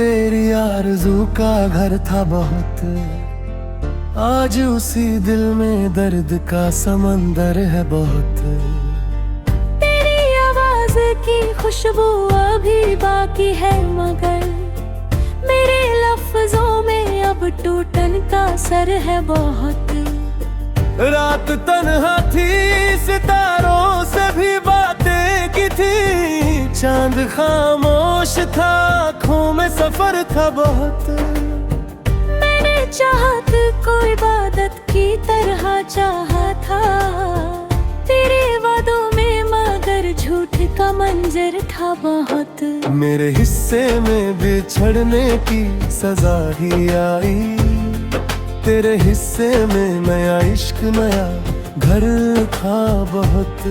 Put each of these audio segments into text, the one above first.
तेरी आरज़ू का घर था बहुत, आज उसी दिल में दर्द का समंदर है बहुत। तेरी आवाज की खुशबू अभी बाकी है, मगर मेरे लफ्जों में अब टूटन का असर है बहुत। रात तन्हा थी, सितारों से भी बातें की थी, चांद खामोश था, आँखों में सफर था बहुत। मैंने चाहत को इबादत की तरह चाहा था, तेरे वादों में मगर झूठ का मंजर था बहुत। मेरे हिस्से में बिछड़ने की सजा ही आई, तेरे हिस्से में नया इश्क नया घर था बहुत।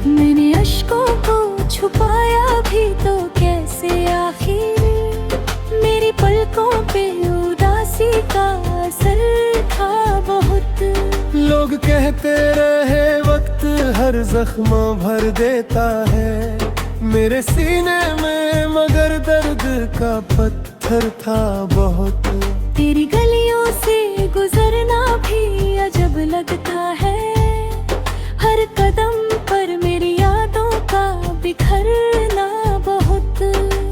मैंने अश्कों को छुपाया भी तो कैसे, आखिर मेरी पलकों पे उदासी का असर था बहुत। लोग कहते रहे वक्त हर जख्म भर देता है, मेरे सीने में मगर दर्द का पत्थर था बहुत। तेरी गलियों से गुजरना भी अजब लगता है, हर कदम पर मेरी यादों का बिखरना बहुत।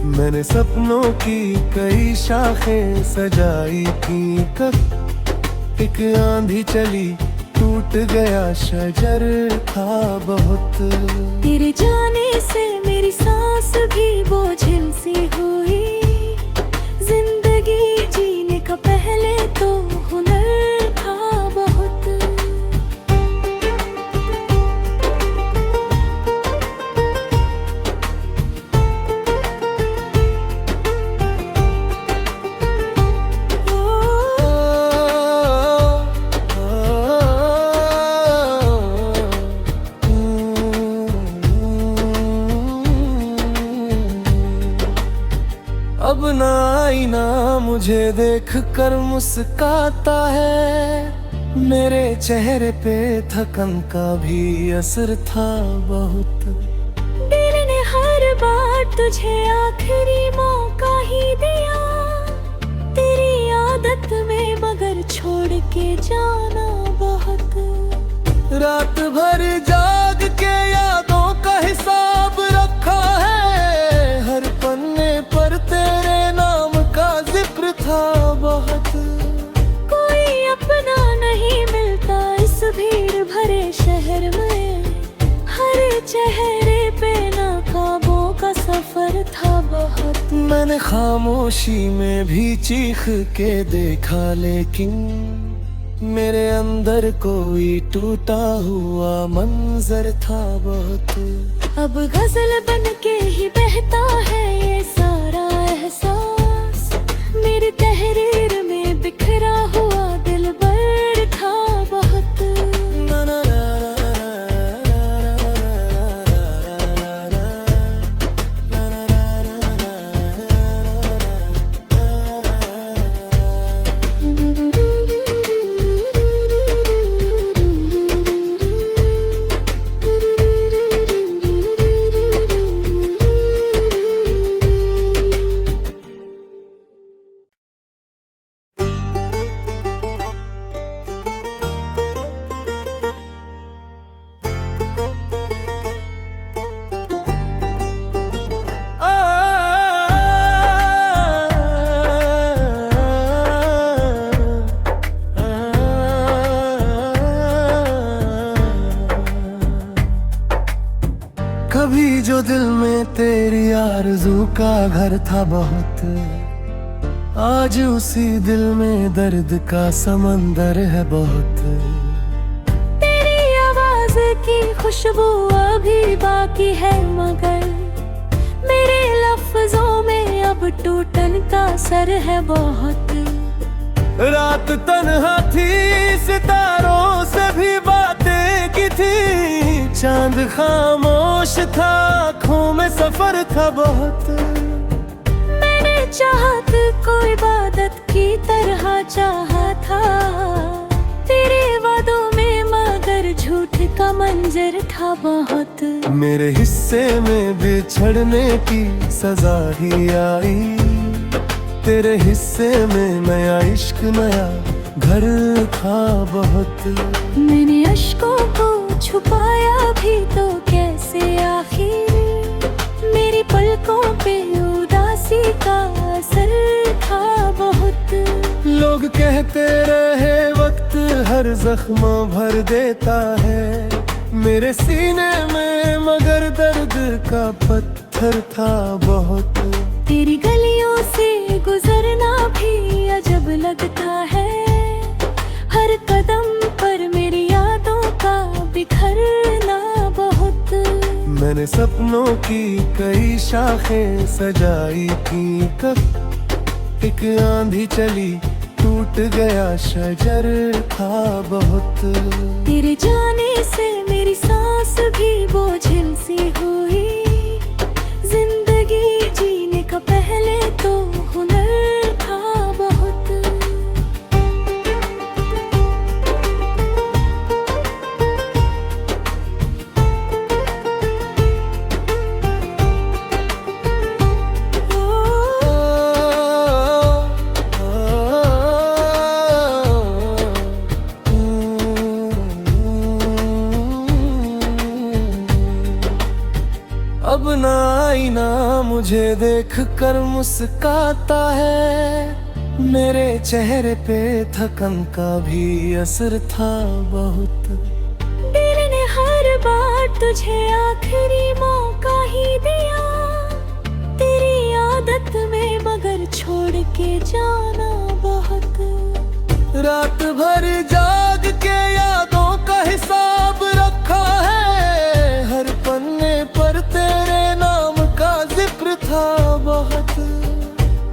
मैंने सपनों की कई शाखें सजाई थी, कब एक आंधी चली टूट गया शजर था बहुत। तेरे जाने से मेरी सांस भी बोझिल सी हुई, जिंदगी जीने का पहले तो हुनर था बहुत। अब ना आईना मुझे देख कर मुस्काता है, मेरे चेहरे पे थकन का भी असर था बहुत। दिल ने हर बार तुझे आखिरी मौका ही दिया, तेरी आदत में मगर छोड़ के जाना बहुत। रात भर जाग के यादों का हिसाब रखा है, हर पन्ने पर तेरे नाम का जिक्र था बहुत। कोई अपना नहीं मिलता इस भीड़ भरे शहर में, हर चेहरे पे नाकाबों का सफर था बहुत। मैंने खामोशी में भी चीख के देखा, लेकिन मेरे अंदर कोई टूटा हुआ मंजर था बहुत। अब गजल बन के ही बहता है ये सारा एहसास, मेरी तहरीर में बिखरा हुआ दिल भर था बहुत। कभी जो दिल में तेरी आरज़ू का घर था बहुत, आज उसी दिल में दर्द का समंदर है बहुत। तेरी आवाज की खुशबू अभी बाकी है, मगर मेरे लफ्जों में अब टूटन का असर है बहुत। रात तन्हा थी, सितारों से भी बातें की थी, चांद खामोश था, आँखों में सफर था बहुत। मैंने चाहत को इबादत की तरह चाहा था, तेरे वादों में मगर झूठ का मंजर था बहुत। मेरे हिस्से में बिछड़ने की सजा ही आई, तेरे हिस्से में नया इश्क नया घर था बहुत। मैंने अश्कों को छुपाया भी तो कैसे, आखिर मेरी पलकों पे उदासी का असर था बहुत। लोग कहते रहे वक्त हर जख्म भर देता है, मेरे सीने में मगर दर्द का पत्थर था बहुत। तेरी गलियों से गुजरना भी अजब लगता है, हर कदम पर मेरी यादों का बिखरना बहुत। मैंने सपनों की कई शाखें सजाई थी, कब एक आंधी चली टूट गया शजर था बहुत। तेरे जाने से मेरी सांस भी बोझिल सी हुई, जिंदगी जीने का पहले तो हुनर था बहुत। अब ना आईना मुझे देख कर मुस्काता है, मेरे चेहरे पे थकन का भी असर था बहुत। दिल ने हर बार तुझे आखिरी मौका ही दिया, तेरी आदत में मगर छोड़ के जाना बहुत। रात भर जाग के यादों का हिसाब रखा है, हर पन्ने पर तेरे नाम का जिक्र था बहुत।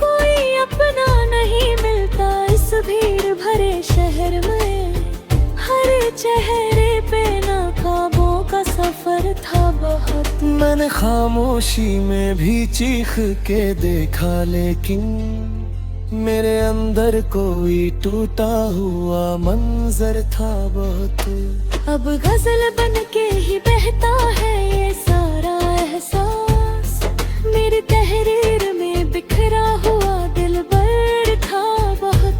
कोई अपना नहीं मिलता इस भीड़ भरे शहर में, हर चेहरे पे नाकामों का सफर था बहुत। मैंने खामोशी में भी चीख के देखा, लेकिन मेरे अंदर कोई टूटा हुआ मंजर था बहुत। अब गजल बन के ही बहता है ये सारा एहसास, मेरी तहरीर में बिखरा हुआ दिल भर था बहुत।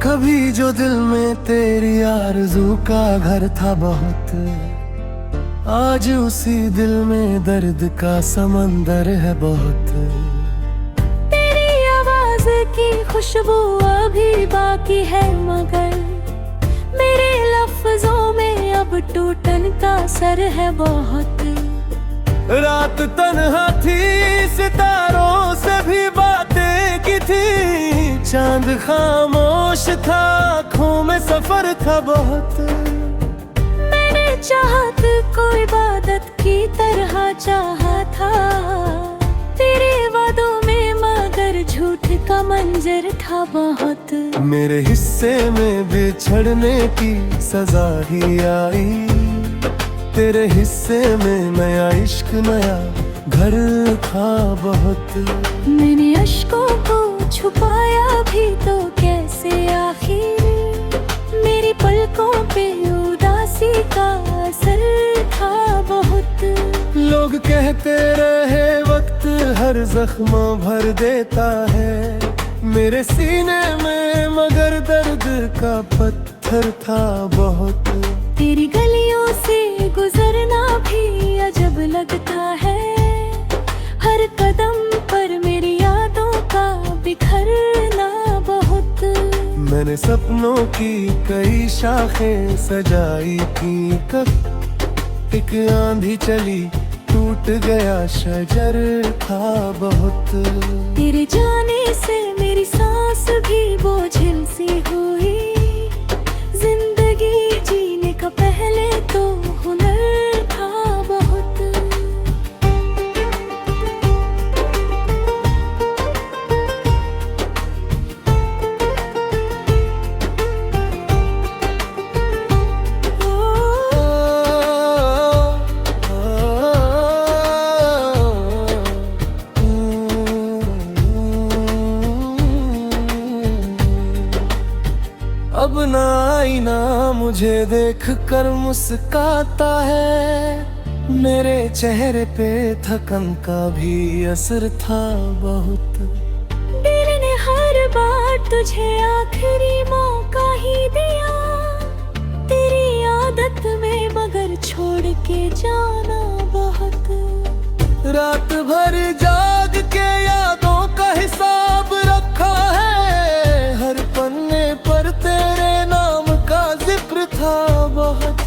कभी जो दिल में तेरी आरज़ू का घर था बहुत, आज उसी दिल में दर्द का समंदर है बहुत। तेरी आवाज की खुशबू अभी बाकी है, मगर मेरे लफ्जों में अब टूटन का सर है बहुत। रात तन्हा थी, सितारों से भी बातें की थी, चांद खामोश था, आँखों में सफर था बहुत। मैंने चाहत को इबादत की तरह चाहा था, तेरे वादों में मगर झूठ का मंजर था बहुत। मेरे हिस्से में बिछड़ने की सजा ही आई, तेरे हिस्से में नया इश्क नया घर था बहुत। मैंने अश्कों को छुपाया भी तो कैसे, आखिर मेरी पलकों पे उदासी का असर था बहुत। लोग कहते रहे वक्त हर जख्म भर देता है, मेरे सीने में मगर दर्द का पत्थर था बहुत। तेरी गलियों से गुजरना भी अजब लगता है, हर कदम पर मेरी यादों का बिखरना बहुत। मैंने सपनों की कई शाखें सजाई थी, कब एक आंधी चली टूट गया शजर था बहुत। तेरे जाने से मेरी सांस भी बोझिल सी हुई। जिंदगी जीने का पहले तो हुनर था बहुत। अब ना आईना मुझे देख कर मुस्काता है। मेरे चेहरे पे थकन का भी असर था बहुत। दिल ने हर बार तुझे आखिरी मौका ही दिया। तेरी आदत में मगर छोड़ के जाना बहुत। रात भर जाग के यादों का हिसाब रखा है। हर पन्ने पर तेरे नाम का जिक्र था बहुत।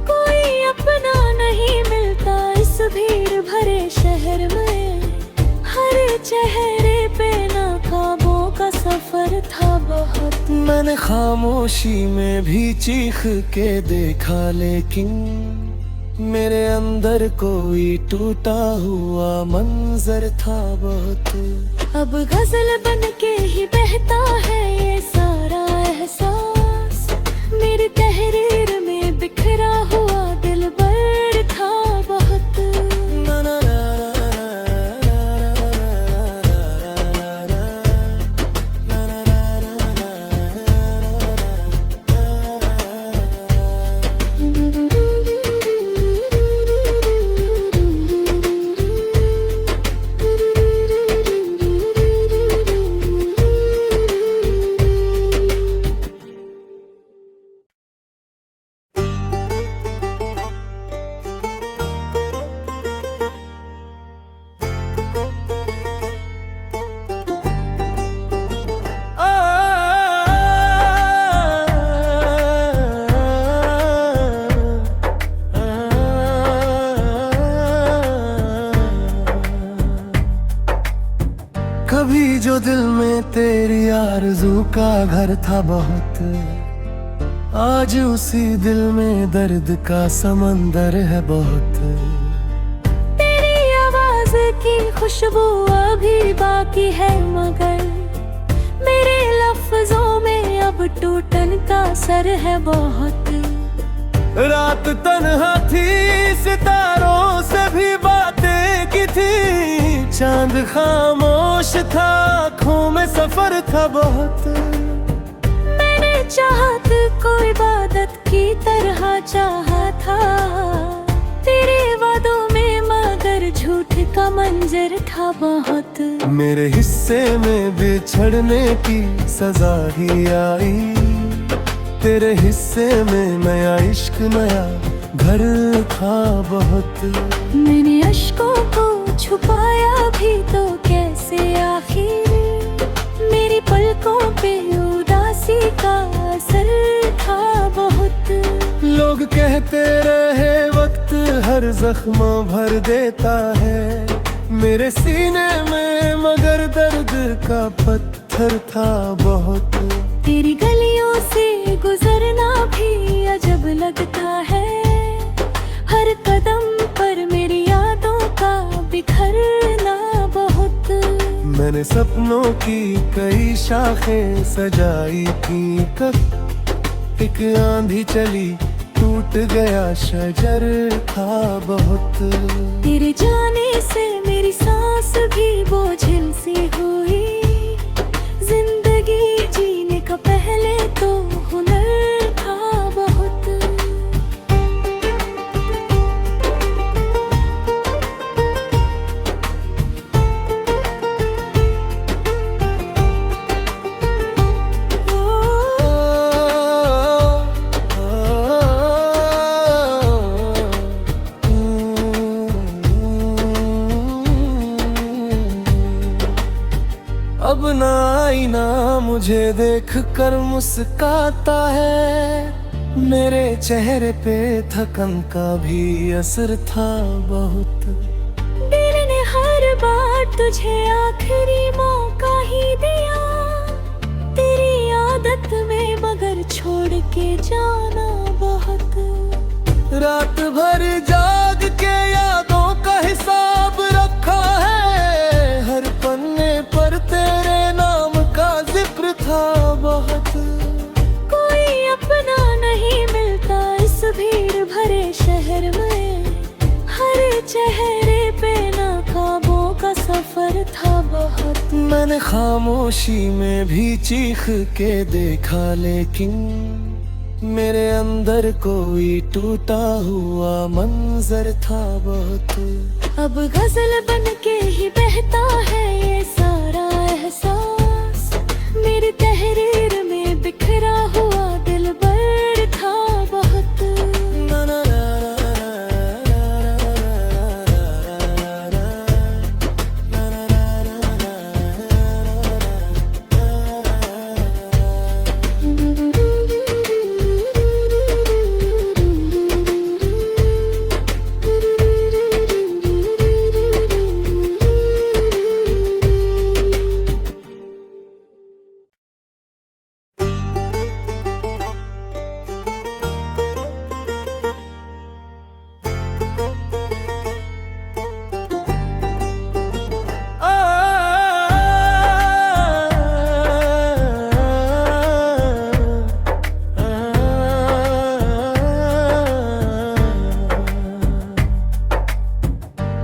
कोई अपना नहीं मिलता इस भीड़ भरे शहर में। हर चेहरे पे नाकाबों का सफर था बहुत। मैंने खामोशी में भी चीख के देखा, लेकिन मेरे अंदर कोई टूटा हुआ मंजर था बहुत। अब गजल बन के ही बहता है ये सारा एहसास। मेरी तहरीर में बिखरा हुआ दिल भर था बहुत। कभी जो दिल में तेरी आरज़ू का घर था बहुत। आज उसी दिल में दर्द का समंदर है बहुत। तेरी आवाज की खुशबू अभी बाकी है, मगर मेरे लफ्जों में अब टूटन का असर है बहुत। रात तन्हा थी, सितारों से भी बातें की थी। चांद खामोश था, आँखों में सफर था बहुत। मैंने चाहत को इबादत की तरह चाहा था। तेरे वादों में मगर झूठ का मंजर था बहुत। मेरे हिस्से में बिछड़ने की सजा ही आई। तेरे हिस्से में नया इश्क नया घर था बहुत। मैंने अश्कों को छुपाया भी तो कैसे, आखिर मेरी पलकों पे उदासी का असर था बहुत। लोग कहते रहे वक्त हर जख्म भर देता है। मेरे सीने में मगर दर्द का पत्थर था बहुत। तेरी गलियों से गुजरना भी अजब लगता है। हर कदम पर मेरी यादों का बिखरना बहुत। मैंने सपनों की कई शाखें सजाई थी, कब एक आंधी चली टूट गया शजर था बहुत। तेरे जाने से मेरी सांस भी बोझिल सी हुई। जिंदगी जीने का पहले तो हुनर था बहुत। अब ना आईना मुझे देख कर मुस्काता है। मेरे चेहरे पे थकन का भी असर था बहुत। दिल ने हर बार तुझे आखिरी मौका ही दिया, तेरी आदत में मगर छोड़ के जाना बहुत। रात भर जाग के यादों का हिसाब रखा है, हर पन्ने पर तेरे नाम का जिक्र था बहुत। कोई अपना नहीं मिलता इस भीड़ भरे शहर में, हर चेहरे पे नाकाबों का सफर था बहुत। मैंने खामोशी में भी चीख के देखा, लेकिन मेरे अंदर कोई टूटा हुआ मंजर था बहुत। अब गजल बन के ही बहता है ये सारा एहसास, मेरी तहरीर में बिखरा हुआ दिल भर था बहुत।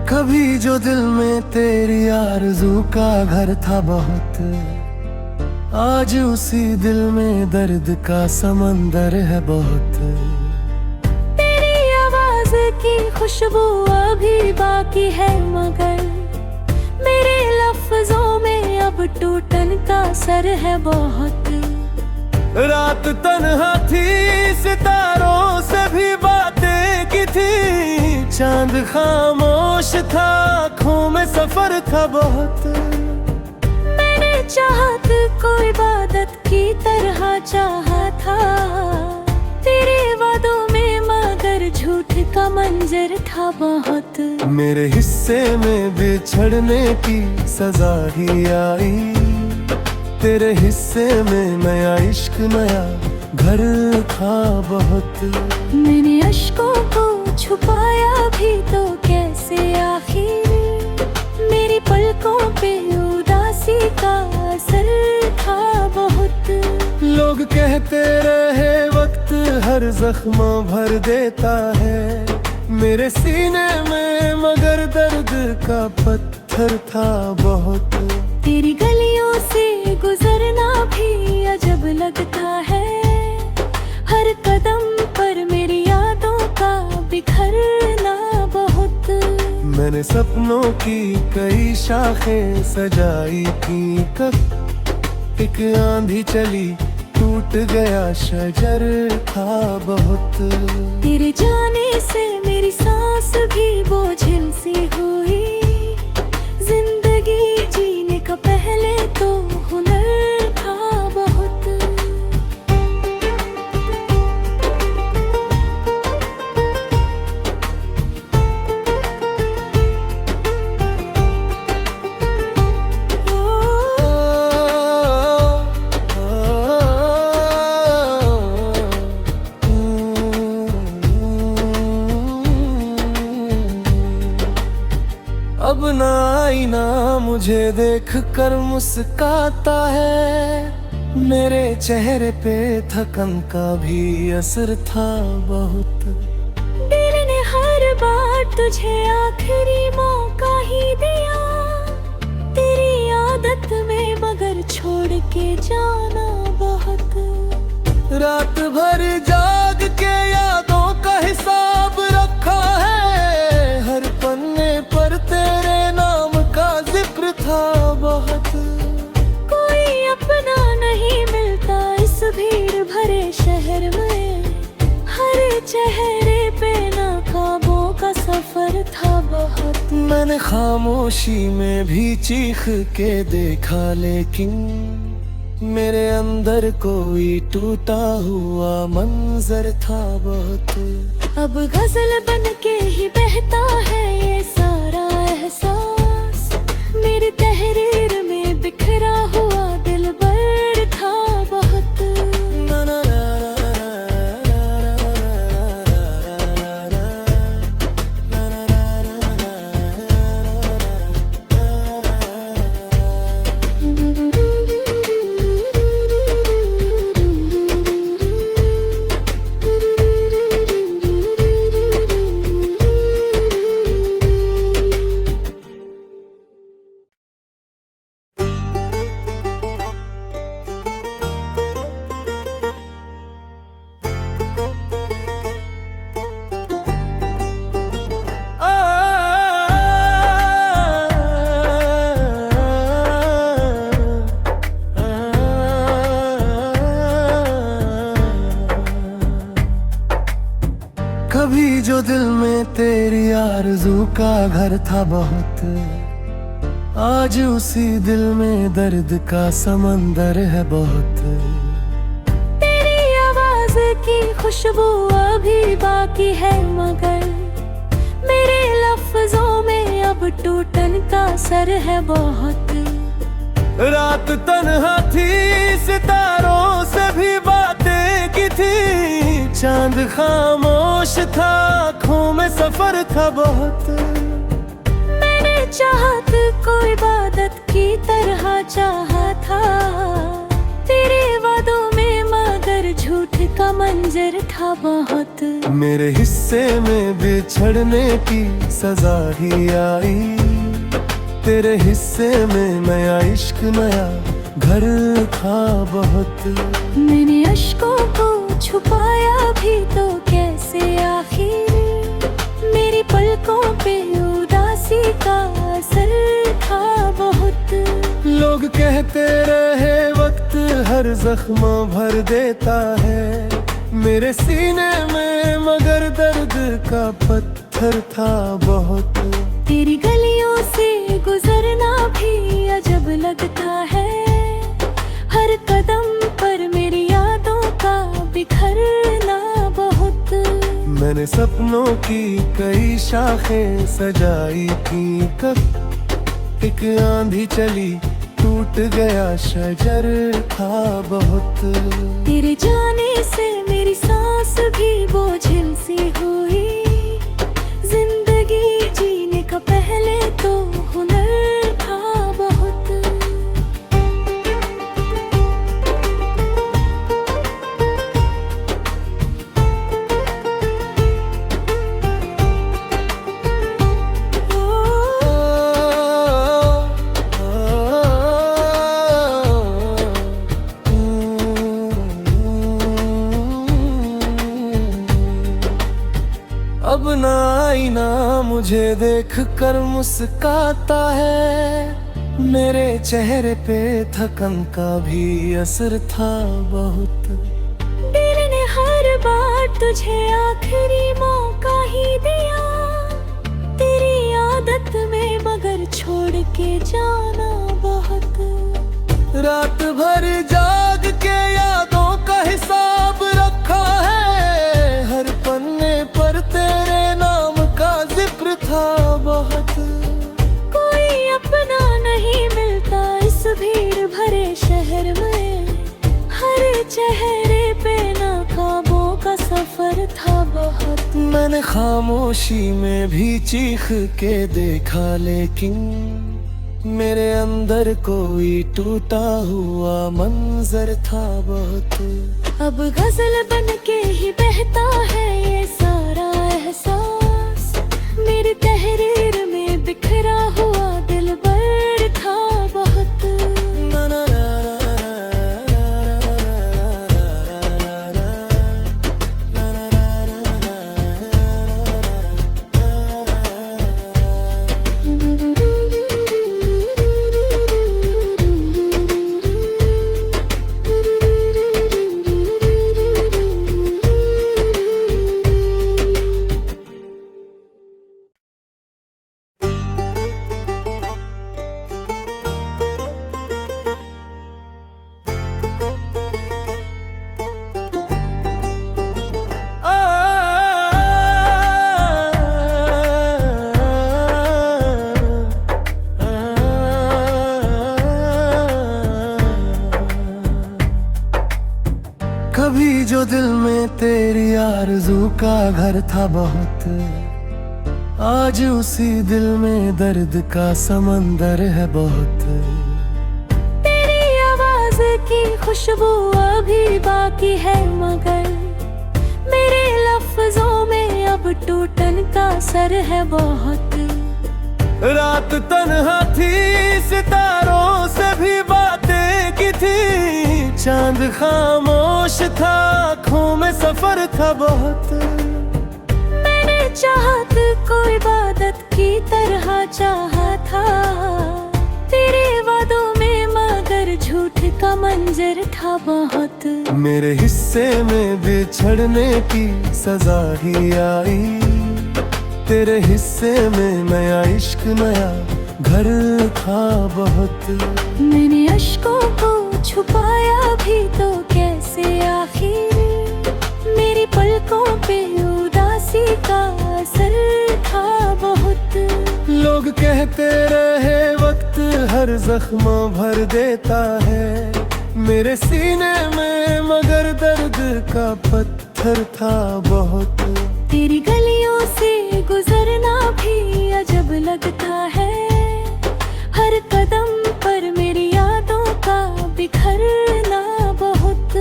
कभी जो दिल में तेरी आरज़ू का घर था बहुत, आज उसी दिल में दर्द का समंदर है बहुत। तेरी आवाज की खुशबू अभी बाकी है, मगर मेरे लफ्जों में अब टूटन का असर है बहुत। रात तन्हा थी, सितारों से भी बातें की थी, चांद खामोश था, आँखों में सफर था बहुत। मैंने चाहत को इबादत की तरह चाहा था, तेरे वादों में मगर झूठ का मंजर था बहुत। मेरे हिस्से में बिछड़ने की सजा ही आई, तेरे हिस्से में नया इश्क नया घर था बहुत। मैंने अश्कों को छुपाया भी तो कैसे, आखिर मेरी पलकों पे उदासी का असर था बहुत। लोग कहते रहे वक्त हर जख्म भर देता है, मेरे सीने में मगर दर्द का पत्थर था बहुत। तेरी गलियों से गुजरना भी अजब लगता है, हर कदम पर मेरी यादों का बिखरना बहुत। मैंने सपनों की कई शाखें सजाई थी, कब एक आंधी चली टूट गया शजर था बहुत। तेरे जाने से मेरी सांस भी बोझिल सी हुई, जिंदगी जीने का पहले तो हुनर था बहुत। अब ना आईना मुझे देख कर मुस्काता है, मेरे चेहरे पे थकन का भी असर था बहुत। दिल ने हर बार तुझे आखिरी मौका ही दिया, तेरी आदत में मगर छोड़ के जाना बहुत। रात भर जाग के यादों का हिसाब रखा है, हर पन्ने पर तेरे नाम का जिक्र था बहुत। कोई अपना नहीं मिलता इस भीड़ भरे शहर में, हर चेहरे पे नाकाबों का सफर था बहुत। मैंने खामोशी में भी चीख के देखा, लेकिन मेरे अंदर कोई टूटा हुआ मंजर था बहुत। अब गजल बन के ही बहता है ये सारा एहसास, मेरी तहरीर में बिखरा हुआ दिल भर था बहुत। कभी जो दिल में तेरी आरज़ू का घर था बहुत, आज उसी दिल में दर्द का समंदर है बहुत। तेरी आवाज की खुशबू अभी बाकी है, मगर मेरे लफ्जों में अब टूटन का सर है बहुत। रात तन्हा थी, सितारों से भी बातें की थी, चांद खामोश था, आँखों में सफर था बहुत। मैंने चाहत को इबादत की तरह चाहा था, तेरे वादों में मगर झूठ का मंजर था बहुत। मेरे हिस्से में बिछड़ने की सजा ही आई, तेरे हिस्से में नया इश्क नया घर था बहुत। मैंने अश्कों को छुपाया भी तो कैसे, आखिर मेरी पलकों पे उदासी का असर था बहुत। लोग कहते रहे वक्त हर जख्म भर देता है, मेरे सीने में मगर दर्द का पत्थर था बहुत। तेरी गलियों से गुजरना भी अजब लगता है, हर कदम पर मेरी यादों का बिखरना बहुत। मैंने सपनों की कई शाखें सजाई थी, कब एक आंधी चली टूट गया शजर था बहुत। तेरे जाने से मेरी सांस भी बोझिल सी हुई, जिंदगी जीने का पहले तो हुनर था बहुत। अब ना आईना मुझे देख कर मुस्काता है, मेरे चेहरे पे थकन का भी असर था बहुत। दिल ने हर बार तुझे आखिरी मौका ही दिया, तेरी आदत में मगर छोड़ के जाना बहुत। रात भर जाग के यादों का हिसाब रखा है, हर पन्ने पर तेरे नाम का जिक्र था बहुत। कोई अपना नहीं मिलता इस भीड़ भरे शहर में, हर चेहरे पे नाकाबों का सफर था बहुत। मैंने खामोशी में भी चीख के देखा, लेकिन मेरे अंदर कोई टूटा हुआ मंजर था बहुत। अब गजल बन के ही बहता है ये सारा एहसास, मेरी तहरीर में बिखरा हुआ दिल भर था बहुत। कभी जो दिल में तेरी आरज़ू का घर था बहुत, आज उसी दिल में दर्द का समंदर है बहुत। तेरी आवाज की खुशबू अभी बाकी है, मगर मेरे लफ्जों में अब टूटन का असर है बहुत। रात तन्हा थी, सितारों से भी बातें की थी, चांद खामोश था, आँखों में सफर था बहुत। मैंने चाहत को इबादत की तरह चाहा था, तेरे वादों में मगर झूठ का मंजर था बहुत। मेरे हिस्से में बिछड़ने की सजा ही आई, तेरे हिस्से में नया इश्क नया घर था बहुत। मैंने अश्कों को छुपाया भी तो कैसे, आखिर मेरी पलकों पे उदासी का असर था बहुत। लोग कहते रहे वक्त हर जख्म भर देता है, मेरे सीने में मगर दर्द का पत्थर था बहुत। तेरी गलियों से गुजरना भी अजब लगता है, हर कदम पर मेरी यादों का बिखरना बहुत।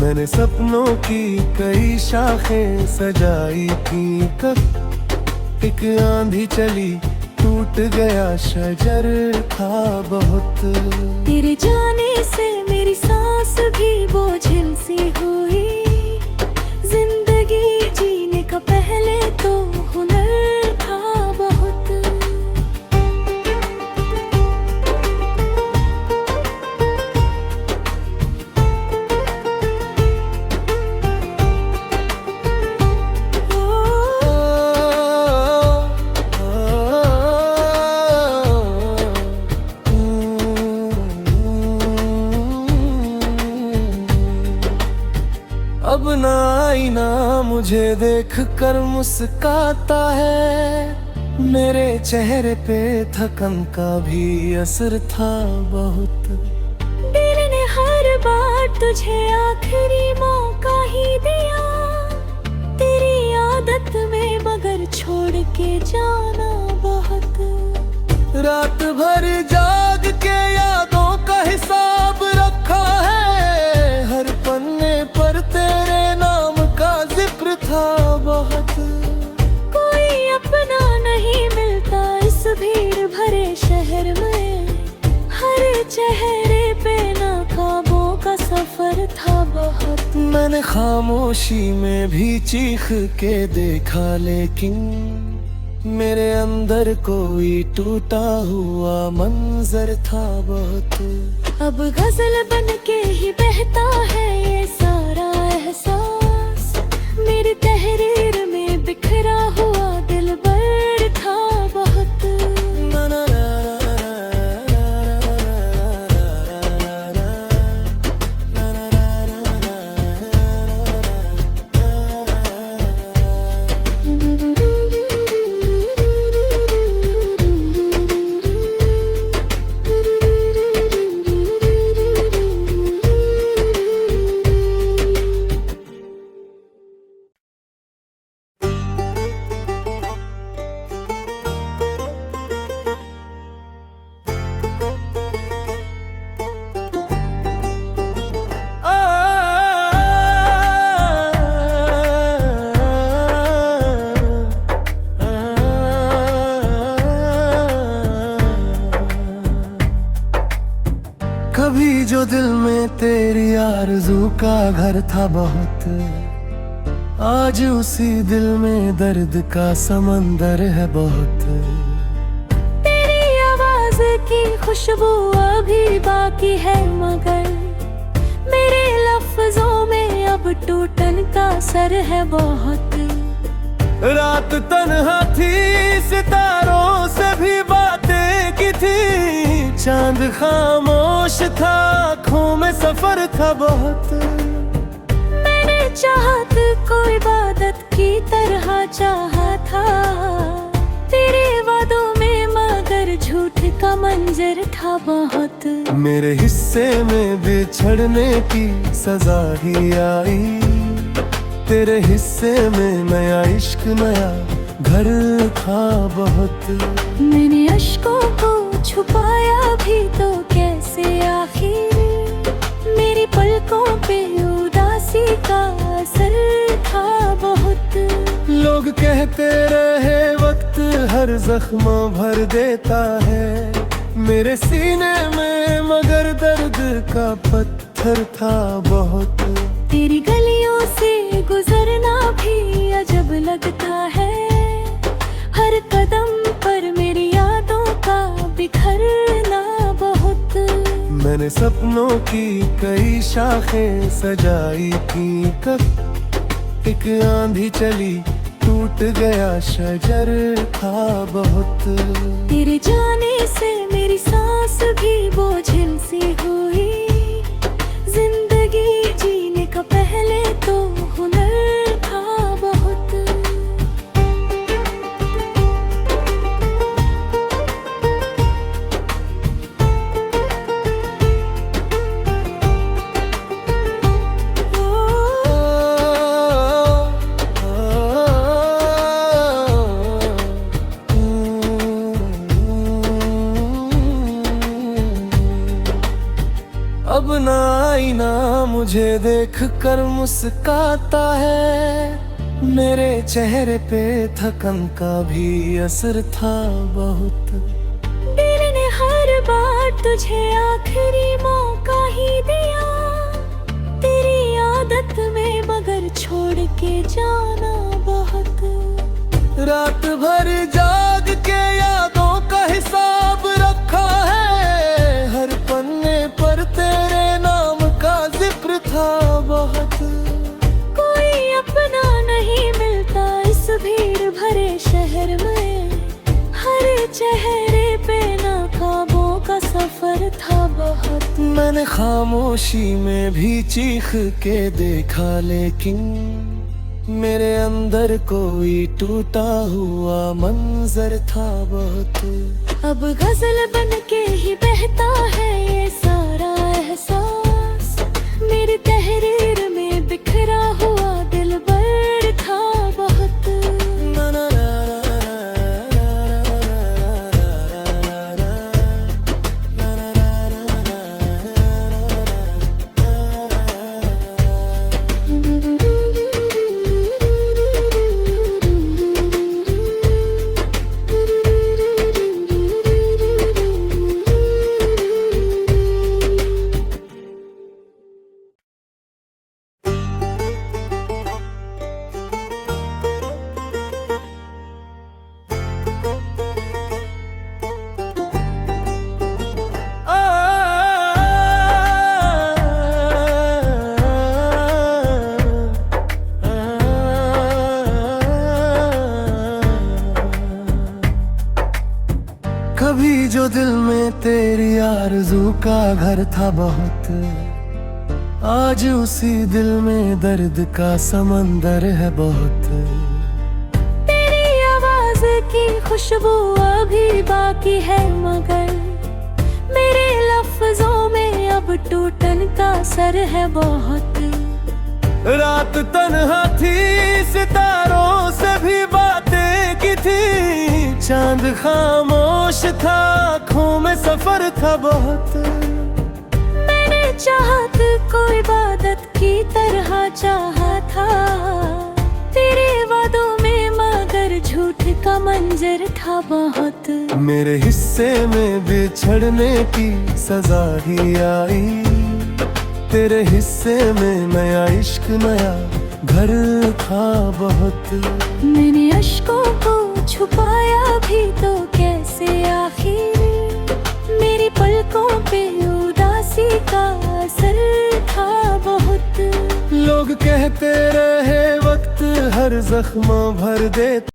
मैंने सपनों की कई शाखें सजाई थी, कब एक आंधी चली टूट गया शजर था बहुत। तेरे जाने से मेरी सांस भी बोझिल सी हुई, जिंदगी जीने का पहले तो हुनर था बहुत। अब ना आईना मुझे देख कर मुस्काता है, मेरे चेहरे पे थकन का भी असर था बहुत। दिल ने हर बार तुझे आखिरी मौका ही दिया, तेरी आदत में मगर छोड़ के जाना बहुत। रात भर जाग के यादों का हिसाब रखा है, हर पन्ने पर तेरे नाम का जिक्र था बहुत। कोई अपना नहीं मिलता इस भीड़ भरे शहर में, हर चेहरे पे नाकाबों का सफर था बहुत। मैंने खामोशी में भी चीख के देखा, लेकिन मेरे अंदर कोई टूटा हुआ मंजर था बहुत। अब गजल बन के ही बहता है ये सारा एहसास, मेरी तहरीर में बिखरा हुआ दिल भर था बहुत। कभी जो दिल में तेरी आरज़ू का घर था बहुत, आज उसी दिल में दर्द का समंदर है बहुत। तेरी आवाज की खुशबू अभी बाकी है, मगर मेरे लफ्जों में अब टूटन का असर है बहुत। रात तन्हा थी, सितारों से भी बातें की थी, चांद खामोश था, आँखों में सफर था बहुत। मैंने चाहत को इबादत की तरह चाहा था, तेरे वादों में मगर झूठ का मंजर था बहुत। मेरे हिस्से में बिछड़ने की सजा ही आई, तेरे हिस्से में नया इश्क नया घर था बहुत। मैंने अश्कों को छुपाया भी तो कैसे, आखिर मेरी पलकों पे उदासी का असर था बहुत। लोग कहते रहे वक्त हर जख्म भर देता है, मेरे सीने में मगर दर्द का पत्थर था बहुत। तेरी गलियों से गुजरना भी अजब लगता है, हर कदम पर मेरी यादों का बिखरना बहुत। मैंने सपनों की कई शाखें सजाई थी, कब एक आंधी चली टूट गया शजर था बहुत। तेरे जाने से मेरी सांस भी बोझिल सी हुई, जिंदगी जीने का पहले तो हुनर था बहुत। अब ना आईना मुझे देख कर मुस्काता है, मेरे चेहरे पे थकन का भी असर था बहुत। दिल ने हर बार तुझे आखिरी मौका ही दिया, तेरी आदत में मगर छोड़ के जाना बहुत। रात भर जाग के यादों का हिसाब रखा है, हर पन्ने पर तेरे नाम का जिक्र था बहुत। कोई अपना नहीं मिलता इस भीड़ भरे शहर में, हर चेहरे पे नाकाबों का सफर था बहुत। मैंने खामोशी में भी चीख के देखा, लेकिन मेरे अंदर कोई टूटा हुआ मंजर था बहुत। अब गजल बन के ही बहता है ये सारा एहसास, मेरी तहरीर में बिखरा हुआ दिल भर था बहुत। कभी जो दिल में तेरी आरज़ू का घर था बहुत, आज उसी दिल में दर्द का समंदर है बहुत। तेरी आवाज की खुशबू अभी बाकी है, मगर मेरे लफ्जों में अब टूटन का सर है बहुत। रात तन्हा थी, सितारों से भी बातें की थी, चांद खामोश था, आँखों में सफर था बहुत। मैंने चाहत को इबादत की तरह चाहा था, तेरे वादों में मगर झूठ का मंजर था बहुत। मेरे हिस्से में बिछड़ने की सजा ही आई, तेरे हिस्से में नया इश्क नया घर था बहुत। मैंने अश्कों को छुपाया भी तो कैसे, आखिर मेरी पलकों पे उदासी का असर था बहुत। लोग कहते रहे वक्त हर जख्म भर देता